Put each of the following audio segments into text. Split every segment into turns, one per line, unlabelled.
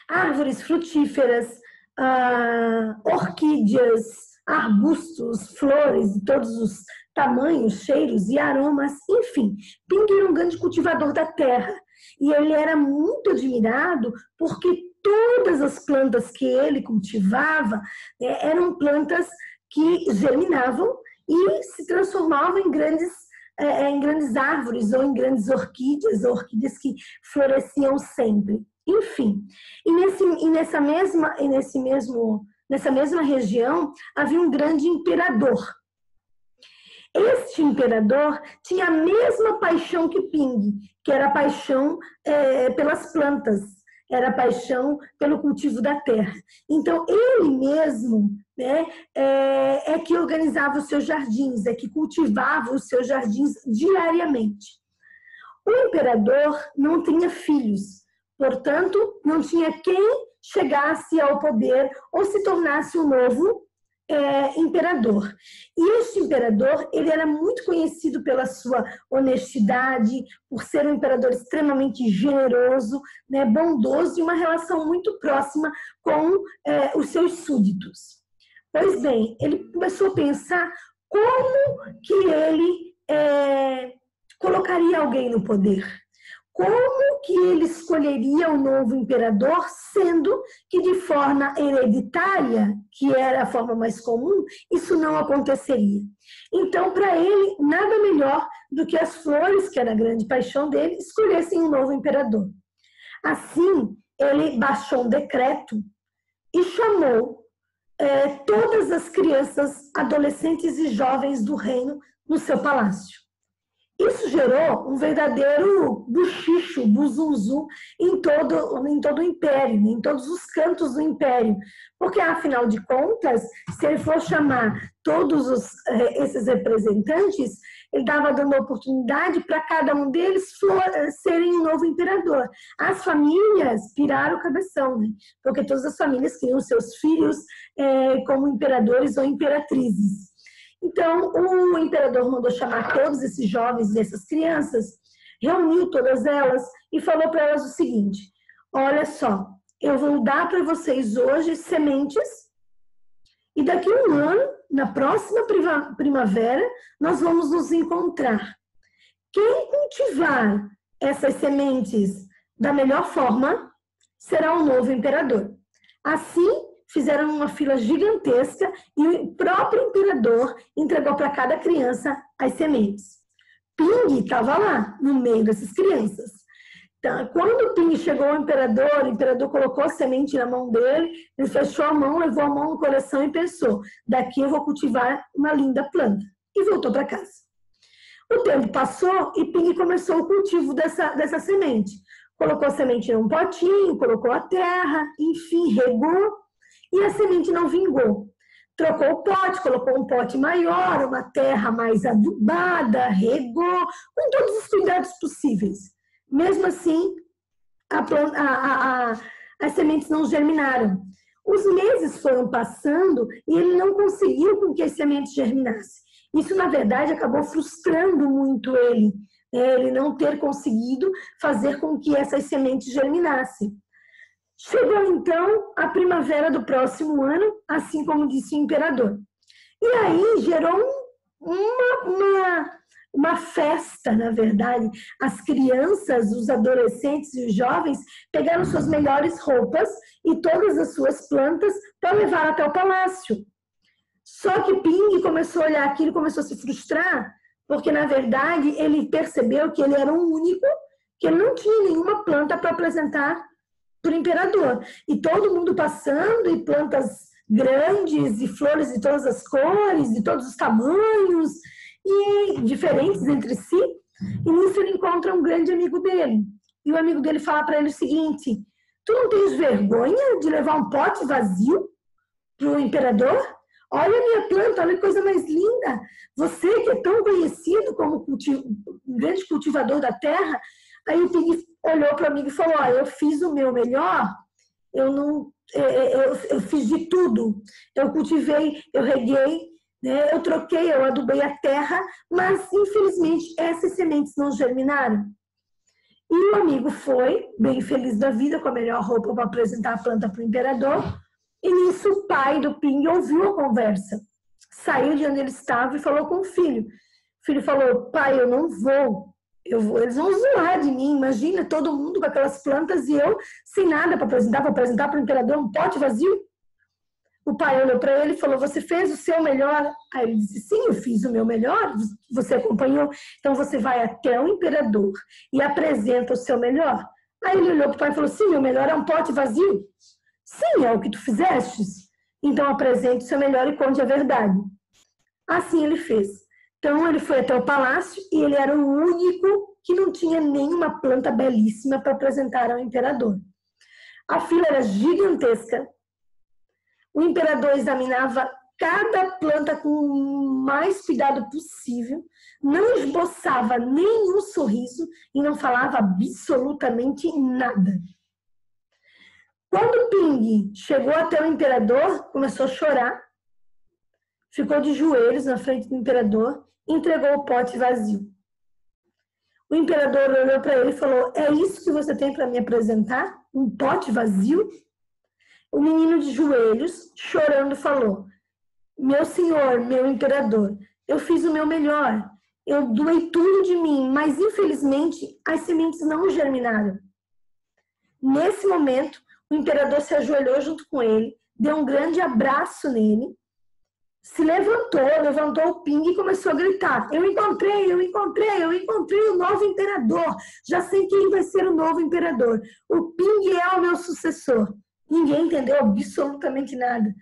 árvores frutíferas, orquídeas, arbustos, flores de todos os tamanhos, cheiros e aromas, enfim. Ping era um grande cultivador da terra e ele era muito admirado porque todas as plantas que ele cultivava eram plantas que germinavam e se transformavam em grandes árvores ou em grandes orquídeas que floresciam sempre. Enfim, nessa mesma região havia um grande imperador. Este imperador tinha a mesma paixão que Ping, que era a paixão pelas plantas, era a paixão pelo cultivo da terra. Então, ele mesmo é que organizava os seus jardins, é que cultivava os seus jardins diariamente. O imperador não tinha filhos, portanto, não tinha quem chegasse ao poder ou se tornasse um novo imperador. E este imperador, ele era muito conhecido pela sua honestidade, por ser um imperador extremamente generoso, bondoso e uma relação muito próxima com os seus súditos. Pois bem, ele começou a pensar como que ele colocaria alguém no poder. Como que ele escolheria o novo imperador, sendo que de forma hereditária, que era a forma mais comum, isso não aconteceria. Então, para ele, nada melhor do que as flores, que era a grande paixão dele, escolhessem um novo imperador. Assim, ele baixou um decreto e chamou todas as crianças, adolescentes e jovens do reino no seu palácio. Isso gerou um verdadeiro buchicho, buzunzu em todo o império, em todos os cantos do império. Porque, afinal de contas, se ele for chamar todos esses representantes, ele estava dando oportunidade para cada um deles serem um novo imperador. As famílias piraram o cabeção, porque todas as famílias queriam seus filhos como imperadores ou imperatrizes. Então, o imperador mandou chamar todos esses jovens e essas crianças, reuniu todas elas e falou para elas o seguinte: olha só, eu vou dar para vocês hoje sementes e daqui a um ano, na próxima primavera, nós vamos nos encontrar. Quem cultivar essas sementes da melhor forma será o novo imperador. Assim, fizeram uma fila gigantesca e o próprio imperador entregou para cada criança as sementes. Ping estava lá, no meio dessas crianças. Então, quando o Ping chegou ao imperador, o imperador colocou a semente na mão dele, ele fechou a mão, levou a mão no coração e pensou: daqui eu vou cultivar uma linda planta. E voltou para casa. O tempo passou e Ping começou o cultivo dessa semente. Colocou a semente num potinho, colocou a terra, enfim, regou. E a semente não vingou. Trocou o pote, colocou um pote maior, uma terra mais adubada, regou, com todos os cuidados possíveis. Mesmo assim, as sementes não germinaram. Os meses foram passando e ele não conseguiu com que as sementes germinassem. Isso, na verdade, acabou frustrando muito ele, ele não ter conseguido fazer com que essas sementes germinassem. Chegou, então, a primavera do próximo ano, assim como disse o imperador. E aí gerou uma festa, na verdade. As crianças, os adolescentes e os jovens pegaram suas melhores roupas e todas as suas plantas para levar até o palácio. Só que Ping começou a olhar aquilo e começou a se frustrar, porque, na verdade, ele percebeu que ele era o único, que ele não tinha nenhuma planta para apresentar para o imperador. E todo mundo passando, e plantas grandes, e flores de todas as cores, de todos os tamanhos, e diferentes entre si. E nisso ele encontra um grande amigo dele. E o amigo dele fala para ele o seguinte: tu não tens vergonha de levar um pote vazio para o imperador? Olha a minha planta, olha que coisa mais linda. Você que é tão conhecido como um grande cultivador da terra. Aí o Ping olhou para o amigo e falou: olha, eu fiz o meu melhor, eu fiz de tudo. Eu cultivei, eu reguei, eu troquei, eu adubei a terra, mas infelizmente essas sementes não germinaram. E o amigo foi, bem feliz da vida, com a melhor roupa para apresentar a planta para o imperador. E nisso o pai do Ping ouviu a conversa. Saiu de onde ele estava e falou com o filho. O filho falou, pai, eu não vou. Eles vão zoar de mim, imagina todo mundo com aquelas plantas e eu sem nada para apresentar para o imperador um pote vazio. O pai olhou para ele e falou, você fez o seu melhor? Aí ele disse, sim, eu fiz o meu melhor, você acompanhou, então você vai até o imperador e apresenta o seu melhor. Aí ele olhou para o pai e falou, sim, meu melhor é um pote vazio. Sim, é o que tu fizestes. Então apresente o seu melhor e conte a verdade. Assim ele fez. Então ele foi até o palácio e ele era o único que não tinha nenhuma planta belíssima para apresentar ao imperador. A fila era gigantesca. O imperador examinava cada planta com o mais cuidado possível, não esboçava nenhum sorriso e não falava absolutamente nada. Quando o Ping chegou até o imperador, começou a chorar, ficou de joelhos na frente do imperador e entregou o pote vazio. O imperador olhou para ele e falou, é isso que você tem para me apresentar? Um pote vazio? O menino de joelhos, chorando, falou, meu senhor, meu imperador, eu fiz o meu melhor, eu doei tudo de mim, mas infelizmente as sementes não germinaram. Nesse momento, o imperador se ajoelhou junto com ele, deu um grande abraço nele, se levantou o Ping e começou a gritar, eu encontrei o novo imperador, já sei quem vai ser o novo imperador, o Ping é o meu sucessor. Ninguém entendeu absolutamente nada.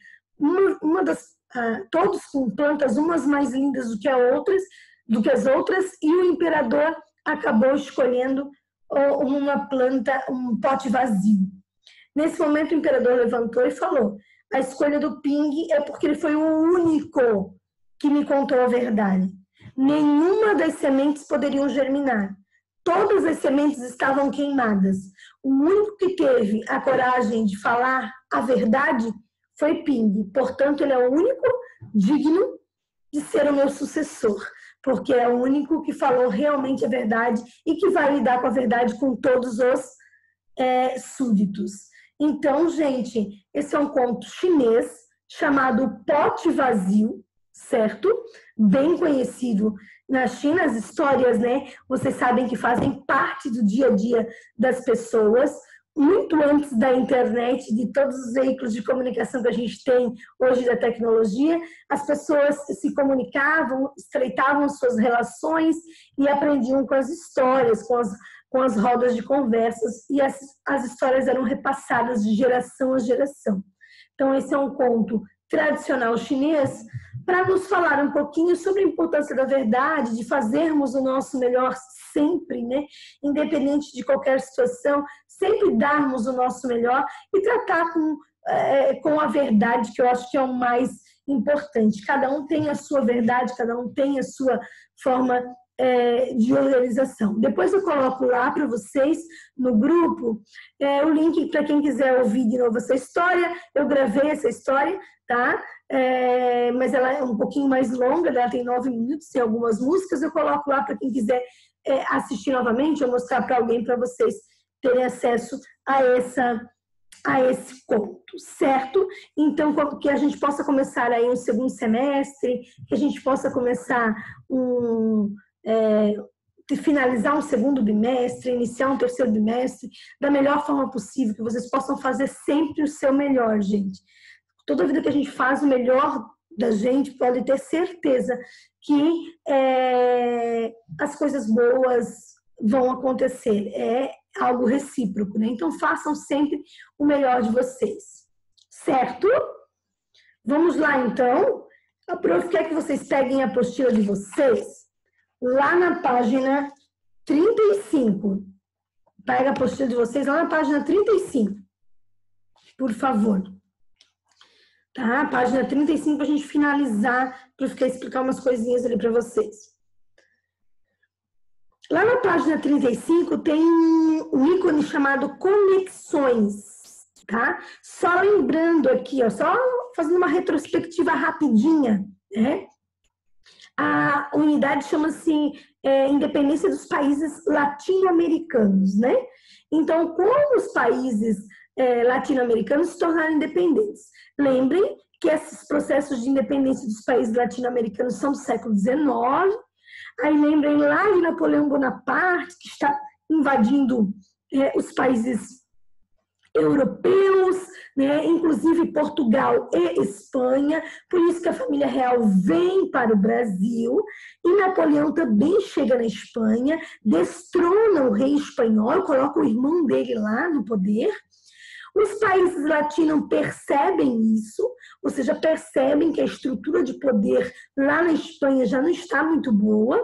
Todos com plantas, umas mais lindas do que as outras, e o imperador acabou escolhendo uma planta, um pote vazio. Nesse momento, o imperador levantou e falou, a escolha do Ping é porque ele foi o único que me contou a verdade. Nenhuma das sementes poderiam germinar. Todas as sementes estavam queimadas. O único que teve a coragem de falar a verdade foi Ping. Portanto, ele é o único digno de ser o meu sucessor, porque é o único que falou realmente a verdade e que vai lidar com a verdade com todos os súditos. Então, gente, esse é um conto chinês chamado Pote Vazio, certo? Bem conhecido na China, as histórias, né? Vocês sabem que fazem parte do dia a dia das pessoas, muito antes da internet, de todos os veículos de comunicação que a gente tem hoje da tecnologia, as pessoas se comunicavam, estreitavam suas relações e aprendiam com as histórias, com as rodas de conversas, e as histórias eram repassadas de geração a geração. Então, esse é um conto tradicional chinês para nos falar um pouquinho sobre a importância da verdade, de fazermos o nosso melhor sempre, né? Independente de qualquer situação, sempre darmos o nosso melhor e tratar com a verdade, que eu acho que é o mais importante. Cada um tem a sua verdade, cada um tem a sua forma de organização. Depois eu coloco lá para vocês no grupo o link para quem quiser ouvir de novo essa história. Eu gravei essa história, tá? Mas ela é um pouquinho mais longa, ela tem 9 minutos, tem algumas músicas. Eu coloco lá para quem quiser assistir novamente ou mostrar para alguém, para vocês terem acesso a esse conto, certo? Então, que a gente possa começar aí um segundo semestre, que a gente possa começar finalizar um segundo bimestre, iniciar um terceiro bimestre da melhor forma possível, que vocês possam fazer sempre o seu melhor, gente. Toda vida que a gente faz o melhor da gente, pode ter certeza que as coisas boas vão acontecer. É algo recíproco, né? Então, façam sempre o melhor de vocês, certo? Vamos lá, então. A prof quer que vocês peguem a apostila de vocês lá na página 35. Pega a apostila de vocês lá na página 35, por favor. Tá? Página 35 para a gente finalizar, para eu explicar umas coisinhas ali para vocês. Lá na página 35 tem um ícone chamado conexões, tá? Só lembrando aqui, ó, só fazendo uma retrospectiva rapidinha, né? a unidade chama-se Independência dos Países Latino-Americanos, né? Então, como os países latino-americanos se tornaram independentes? Lembrem que esses processos de independência dos países latino-americanos são do século XIX. Aí lembrem lá de Napoleão Bonaparte, que está invadindo os países europeus, né? Inclusive Portugal e Espanha, por isso que a família real vem para o Brasil, e Napoleão também chega na Espanha, destrona o rei espanhol, coloca o irmão dele lá no poder. Os países latinos percebem isso, ou seja, percebem que a estrutura de poder lá na Espanha já não está muito boa,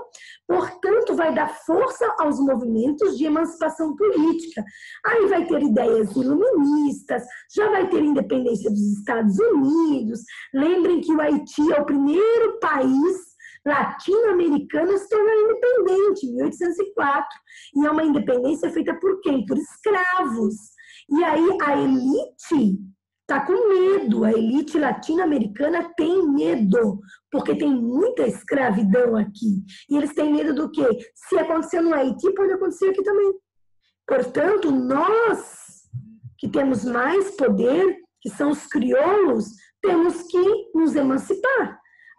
portanto, vai dar força aos movimentos de emancipação política. Aí vai ter ideias iluministas, já vai ter independência dos Estados Unidos. Lembrem que o Haiti é o primeiro país latino-americano a se tornar independente, em 1804. E é uma independência feita por quem? Por escravos. E aí a elite está com medo, a elite latino-americana tem medo, porque tem muita escravidão aqui. E eles têm medo do quê? Se acontecer no Haiti, pode acontecer aqui também. Portanto, nós que temos mais poder, que são os crioulos, temos que nos emancipar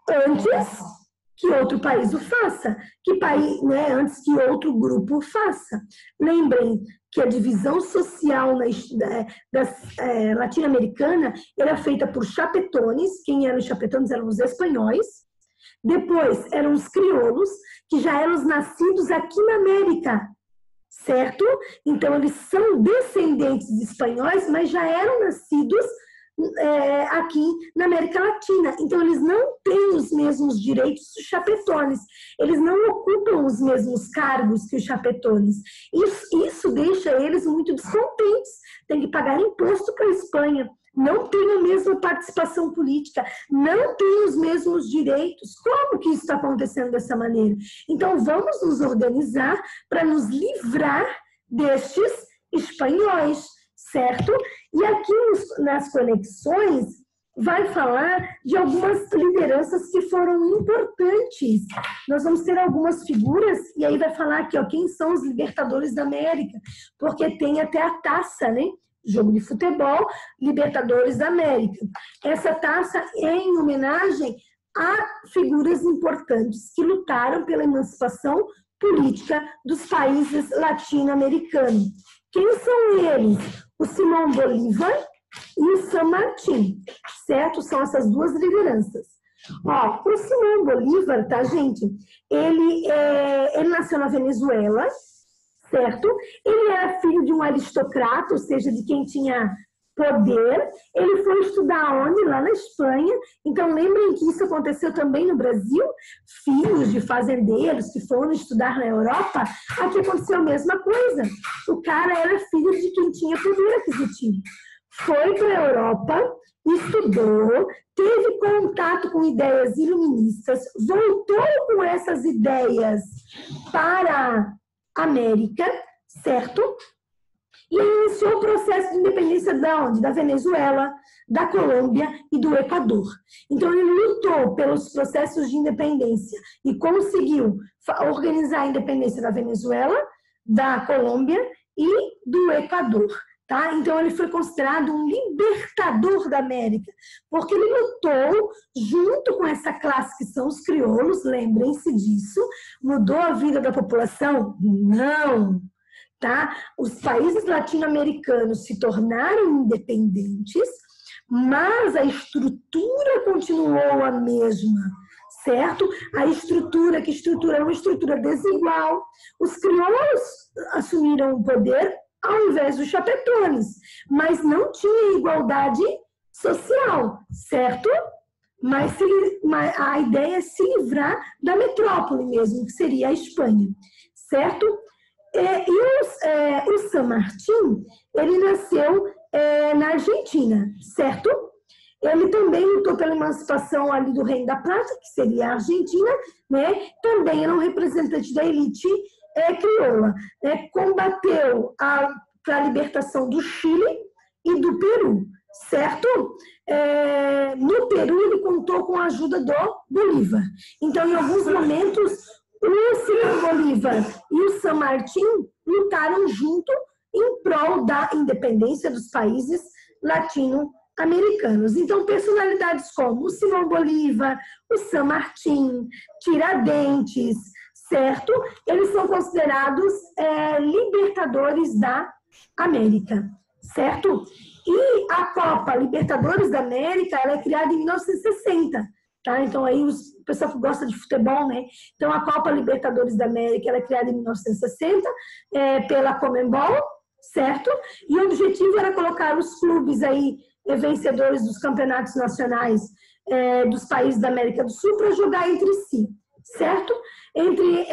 antes que outro país o faça, antes que outro grupo o faça. Lembrem que a divisão social latino-americana era feita por chapetones. Quem eram os chapetones? Eram os espanhóis. Depois eram os crioulos, que já eram os nascidos aqui na América, certo? Então, eles são descendentes de espanhóis, mas já eram nascidos aqui na América Latina. Então, eles não têm os mesmos direitos dos chapetones. Eles não ocupam os mesmos cargos que os chapetones. Isso deixa eles muito descontentes. Tem que pagar imposto para a Espanha. Não tem a mesma participação política. Não tem os mesmos direitos. Como que isso está acontecendo dessa maneira? Então, vamos nos organizar para nos livrar destes espanhóis, certo? E aqui nas conexões vai falar de algumas lideranças que foram importantes. Nós vamos ter algumas figuras, e aí vai falar aqui, ó, quem são os libertadores da América, porque tem até a taça, né? Jogo de futebol, Libertadores da América. Essa taça é em homenagem a figuras importantes que lutaram pela emancipação política dos países latino-americanos. Quem são eles? O Simão Bolívar e o San Martín, certo? São essas duas lideranças. Ó, o Simão Bolívar, tá, gente? Ele nasceu na Venezuela, certo? Ele era filho de um aristocrata, ou seja, de quem tinha poder. Ele foi estudar onde? Lá na Espanha. Então, lembrem que isso aconteceu também no Brasil. Filhos de fazendeiros que foram estudar na Europa, aqui aconteceu a mesma coisa. O cara era filho de quem tinha poder aquisitivo. Foi para a Europa, estudou, teve contato com ideias iluministas, voltou com essas ideias para a América, certo? E iniciou o processo de independência da onde? Da Venezuela, da Colômbia e do Equador. Então, ele lutou pelos processos de independência e conseguiu organizar a independência da Venezuela, da Colômbia e do Equador. Tá? Então, ele foi considerado um libertador da América, porque ele lutou junto com essa classe que são os crioulos, lembrem-se disso. Mudou a vida da população? Não! Tá? Os países latino-americanos se tornaram independentes, mas a estrutura continuou a mesma, certo? A estrutura, que estrutura? É uma estrutura desigual. Os crioulos assumiram o poder ao invés dos chapetones, mas não tinha igualdade social, certo? Mas a ideia é se livrar da metrópole mesmo, que seria a Espanha, certo? E o San Martín, ele nasceu na Argentina, certo? Ele também lutou pela emancipação ali do Reino da Plata, que seria a Argentina, né? Também era um representante da elite crioula, né? Combateu para a libertação do Chile e do Peru, certo? No Peru, ele contou com a ajuda do Bolívar. Então, em alguns momentos, o Simão Bolívar e o San Martín lutaram junto em prol da independência dos países latino-americanos. Então, personalidades como o Simão Bolívar, o San Martín, Tiradentes, certo? Eles são considerados libertadores da América, certo? E a Copa Libertadores da América, ela é criada em 1960, tá? Então, aí o pessoal que gosta de futebol, né? Então, a Copa Libertadores da América, ela é criada em 1960 pela Conmebol, certo? E o objetivo era colocar os clubes aí vencedores dos campeonatos nacionais dos países da América do Sul para jogar entre si, certo? Entre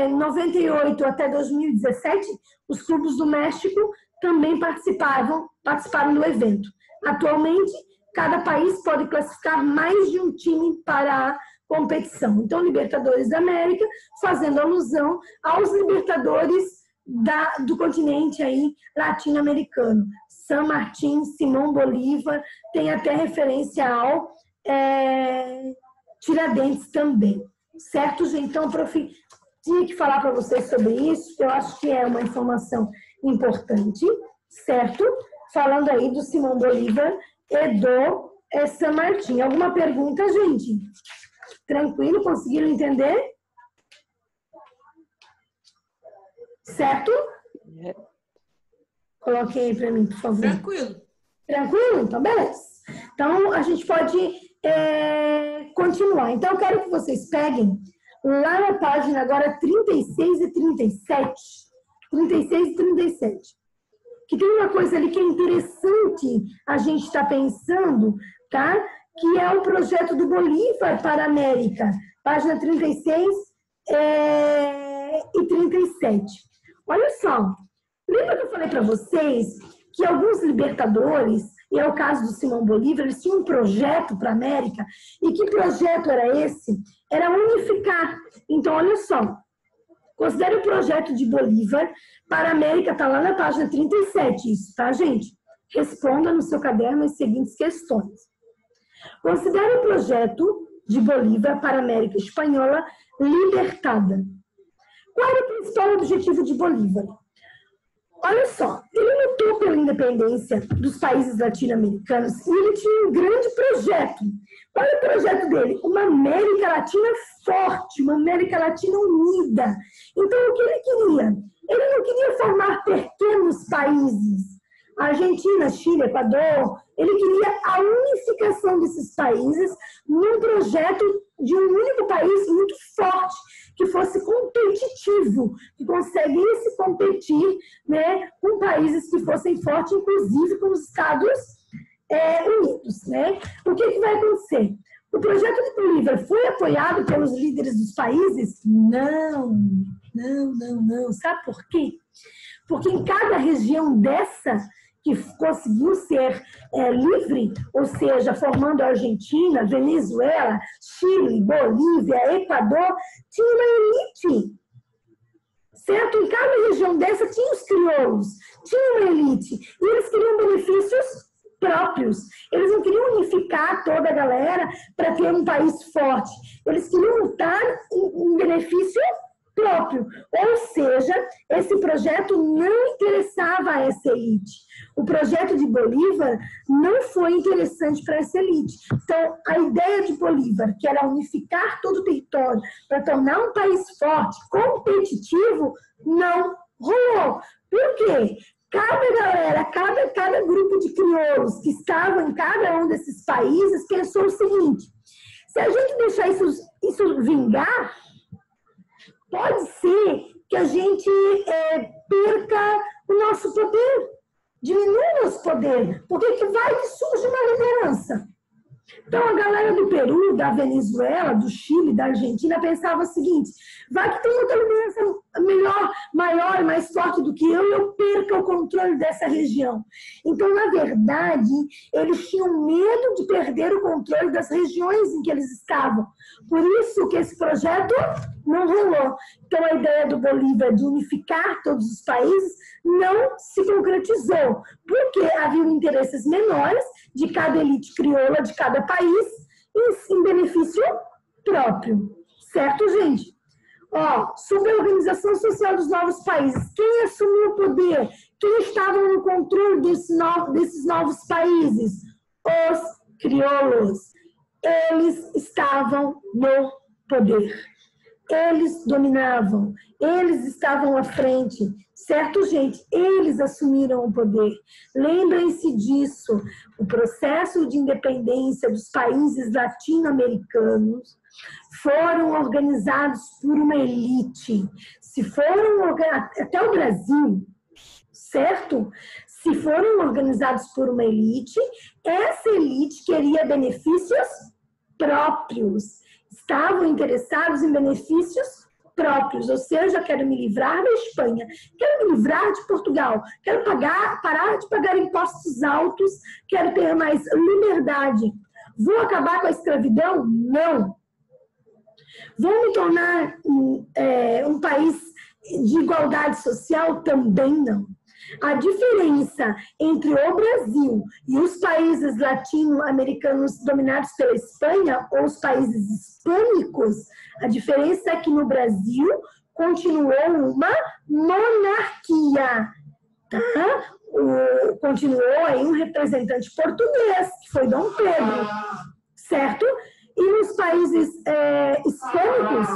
98 até 2017, os clubes do México também participaram do evento. Atualmente, cada país pode classificar mais de um time para a competição. Então, Libertadores da América, fazendo alusão aos Libertadores do continente aí latino-americano. San Martín, Simão Bolívar, tem até referência ao Tiradentes também. Certo, gente? Então, prof, tinha que falar para vocês sobre isso, eu acho que é uma informação importante, certo? Falando aí do Simão Bolívar e do San Martín. Alguma pergunta, gente? Tranquilo? Conseguiram entender? Certo? Coloquem aí para mim, por favor.
Tranquilo.
Tranquilo? Então, beleza. Então, a gente pode continuar. Então, eu quero que vocês peguem lá na página agora 36 e 37. 36 e 37. Que tem uma coisa ali que é interessante a gente estar pensando, tá? Que é o projeto do Bolívar para a América. Página 36 e 37. Olha só. Lembra que eu falei para vocês que alguns libertadores, e é o caso do Simão Bolívar, eles tinham um projeto para a América, e que projeto era esse? Era unificar. Então, olha só, considere o projeto de Bolívar para a América, está lá na página 37, isso, tá, gente? Responda no seu caderno as seguintes questões. Considere o projeto de Bolívar para a América Espanhola libertada. Qual era o principal objetivo de Bolívar? Olha só, ele lutou pela independência dos países latino-americanos e ele tinha um grande projeto. Qual é o projeto dele? Uma América Latina forte, uma América Latina unida. Então, o que ele queria? Ele não queria formar pequenos países. Argentina, Chile, Equador. Ele queria a unificação desses países num projeto de um único país muito forte, que fosse competitivo, que conseguisse competir, né, com países que fossem fortes, inclusive com os Estados Unidos. Né? O que vai acontecer? O projeto de Bolívar foi apoiado pelos líderes dos países? Não. Sabe por quê? Porque em cada região dessa que conseguiu ser livre, ou seja, formando a Argentina, Venezuela, Chile, Bolívia, Equador, tinha uma elite, certo? Em cada região dessa tinha os crioulos, tinha uma elite, e eles queriam benefícios próprios. Eles não queriam unificar toda a galera para ter um país forte. Eles queriam lutar em benefício próprio. Ou seja, esse projeto não interessava a essa elite. O projeto de Bolívar não foi interessante para essa elite. Então, a ideia de Bolívar, que era unificar todo o território para tornar um país forte, competitivo, não rolou. Por quê? Cada galera, cada grupo de crioulos que estavam em cada um desses países pensou o seguinte: se a gente deixar isso vingar, pode ser que a gente perca o nosso poder, diminua o nosso poder, porque que vai que surge uma liderança. Então, a galera do Peru, da Venezuela, do Chile, da Argentina, pensava o seguinte: vai que tem outra liderança melhor, maior, mais forte do que eu perca o controle dessa região. Então, na verdade, eles tinham medo de perder o controle das regiões em que eles estavam. Por isso que esse projeto não rolou. Então, a ideia do Bolívar de unificar todos os países não se concretizou, porque havia interesses menores de cada elite crioula de cada país em benefício próprio. Certo, gente? Sobre a organização social dos novos países, quem assumiu o poder? Quem estava no controle desses novos países? Os crioulos. Eles estavam no poder. Eles dominavam. Eles estavam à frente. Certo, gente? Eles assumiram o poder. Lembrem-se disso. O processo de independência dos países latino-americanos foram organizados por uma elite. Se foram até o Brasil, certo? Se foram organizados por uma elite, essa elite queria benefícios próprios. Estavam interessados em benefícios próprios, ou seja, quero me livrar da Espanha, quero me livrar de Portugal, quero parar de pagar impostos altos, quero ter mais liberdade. Vou acabar com a escravidão? Não. Vou me tornar um país de igualdade social? Também não. A diferença entre o Brasil e os países latino-americanos dominados pela Espanha, ou os países hispânicos, a diferença é que no Brasil continuou uma monarquia, tá? Continuou aí um representante português, que foi Dom Pedro, certo? E nos países hispânicos,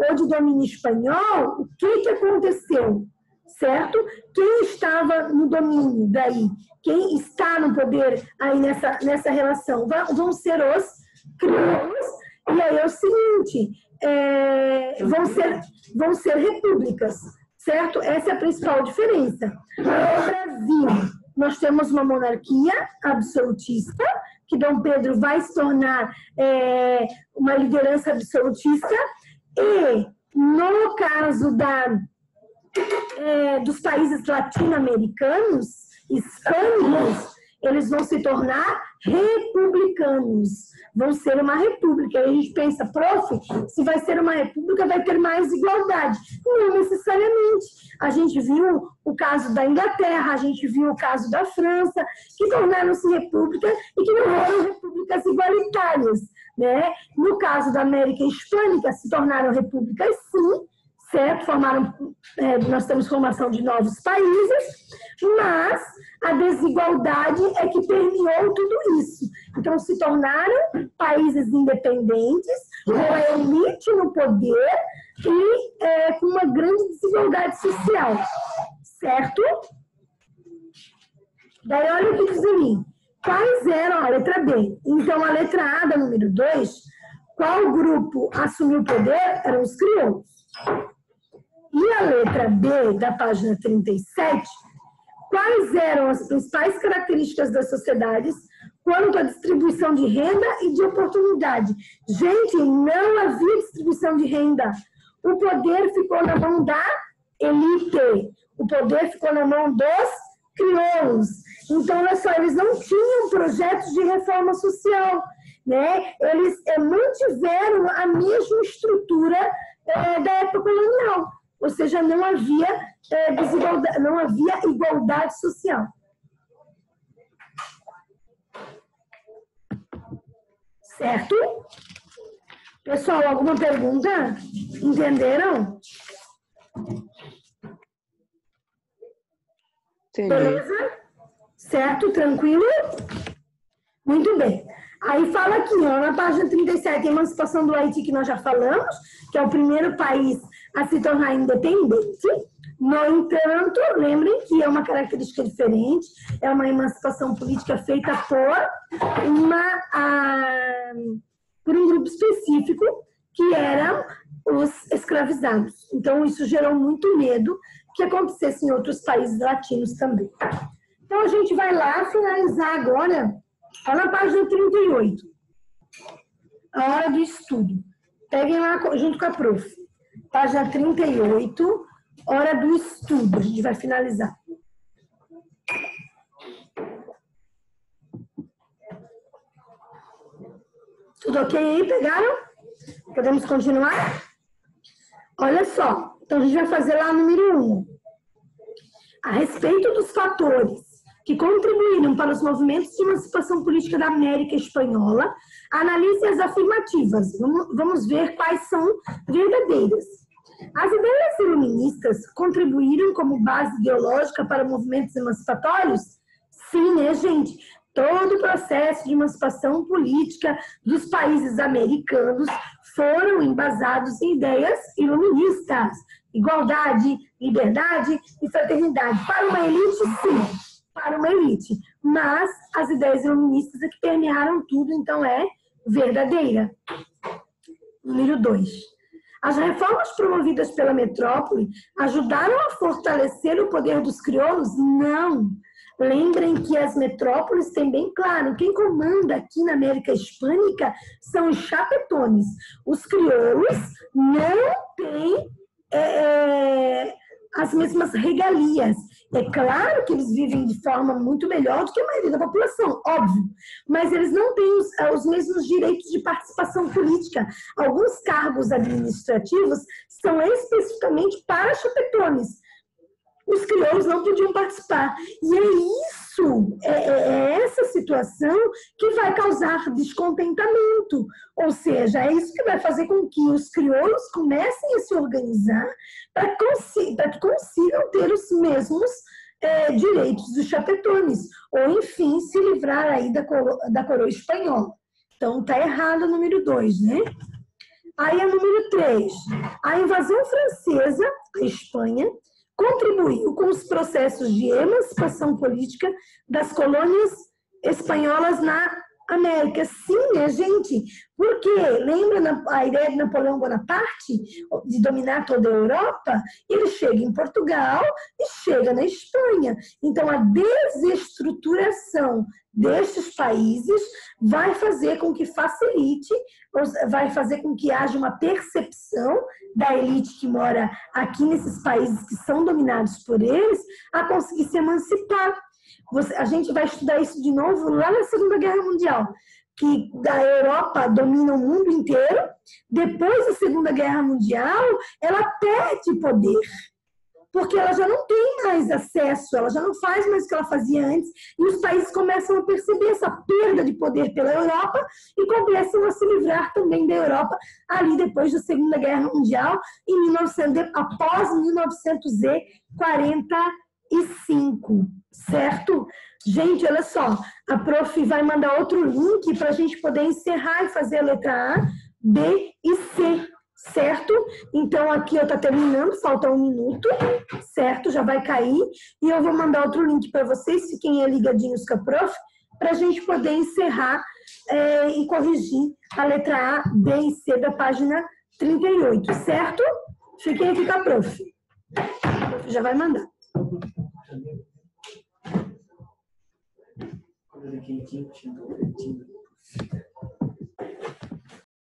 ou de domínio espanhol, o que aconteceu? Certo? Quem estava no domínio daí? Quem está no poder aí nessa relação? Vão ser os crioulos, e aí é o seguinte, vão ser repúblicas, certo? Essa é a principal diferença. No Brasil, nós temos uma monarquia absolutista, que Dom Pedro vai se tornar uma liderança absolutista, e no caso dos países latino-americanos, hispânicos, eles vão se tornar republicanos, vão ser uma república. Aí a gente pensa, se vai ser uma república, vai ter mais igualdade. Não necessariamente. A gente viu o caso da Inglaterra, a gente viu o caso da França, que tornaram-se república e que não eram repúblicas igualitárias, né? No caso da América Hispânica, se tornaram repúblicas, sim, certo? Nós temos formação de novos países, mas a desigualdade é que permeou tudo isso. Então, se tornaram países independentes, com a elite no poder e com uma grande desigualdade social, certo? Daí, olha o que diz ali. Quais eram a letra B? Então, a letra A da número 2, qual grupo assumiu o poder? Eram os crioulos. E a letra B, da página 37, quais eram as principais características das sociedades quanto à distribuição de renda e de oportunidade? Gente, não havia distribuição de renda. O poder ficou na mão da elite. O poder ficou na mão dos crioulos. Então, olha só, eles não tinham projetos de reforma social, né? Eles mantiveram a mesma estrutura da época colonial. Ou seja, não havia desigualdade, não havia igualdade social. Certo? Pessoal, alguma pergunta? Entenderam?
Entendi.
Beleza? Certo? Tranquilo? Muito bem. Aí fala aqui, ó, na página 37, a emancipação do Haiti, que nós já falamos, que é o primeiro país a se tornar independente. No entanto, lembrem que é uma característica diferente, é uma emancipação política feita por um grupo específico, que eram os escravizados. Então, isso gerou muito medo que acontecesse em outros países latinos também. Então, a gente vai lá finalizar agora, olha na página 38. A hora do estudo. Peguem lá junto com a prof. Página 38, hora do estudo. A gente vai finalizar. Tudo ok aí? Pegaram? Podemos continuar? Olha só. Então, a gente vai fazer lá o número 1. A respeito dos fatores que contribuíram para os movimentos de emancipação política da América Espanhola, analise as afirmativas. Vamos ver quais são verdadeiras. As ideias iluministas contribuíram como base ideológica para movimentos emancipatórios? Sim, né, gente? Todo o processo de emancipação política dos países americanos foram embasados em ideias iluministas. Igualdade, liberdade e fraternidade. Para uma elite, sim. Para uma elite. Mas as ideias iluministas é que permearam tudo, então é verdadeira. Número 2. As reformas promovidas pela metrópole ajudaram a fortalecer o poder dos crioulos? Não. Lembrem que as metrópoles têm bem claro, quem comanda aqui na América Hispânica são os chapetones. Os crioulos não têm as mesmas regalias. É claro que eles vivem de forma muito melhor do que a maioria da população, óbvio, mas eles não têm os mesmos direitos de participação política. Alguns cargos administrativos são especificamente para chapetones. Os crioulos não podiam participar. E é essa situação que vai causar descontentamento. Ou seja, é isso que vai fazer com que os crioulos comecem a se organizar para que consigam ter os mesmos direitos dos chapetones. Ou, enfim, se livrar aí da coroa espanhola. Então, está errado o número 2, né? Aí, o número 3. A invasão francesa à Espanha contribuiu com os processos de emancipação política das colônias espanholas na América. Sim, né, gente? Porque lembra a ideia de Napoleão Bonaparte de dominar toda a Europa? Ele chega em Portugal e chega na Espanha. Então, a desestruturação destes países vai fazer com que facilite, vai fazer com que haja uma percepção da elite que mora aqui nesses países que são dominados por eles a conseguir se emancipar. A gente vai estudar isso de novo lá na Segunda Guerra Mundial, que a Europa domina o mundo inteiro. Depois da Segunda Guerra Mundial, ela perde poder, porque ela já não tem mais acesso, ela já não faz mais o que ela fazia antes, e os países começam a perceber essa perda de poder pela Europa e começam a se livrar também da Europa ali depois da Segunda Guerra Mundial, após 1945, certo? Gente, olha só, a prof vai mandar outro link para a gente poder encerrar e fazer a letra A, B e C. Certo? Então, aqui eu tô terminando, falta 1 minuto, certo? Já vai cair. E eu vou mandar outro link para vocês, fiquem aí ligadinhos com a prof, para a gente poder encerrar e corrigir a letra A, B e C da página 38, certo? Fiquem aqui com a prof. A prof já vai mandar. Quando era quentinho, tinha um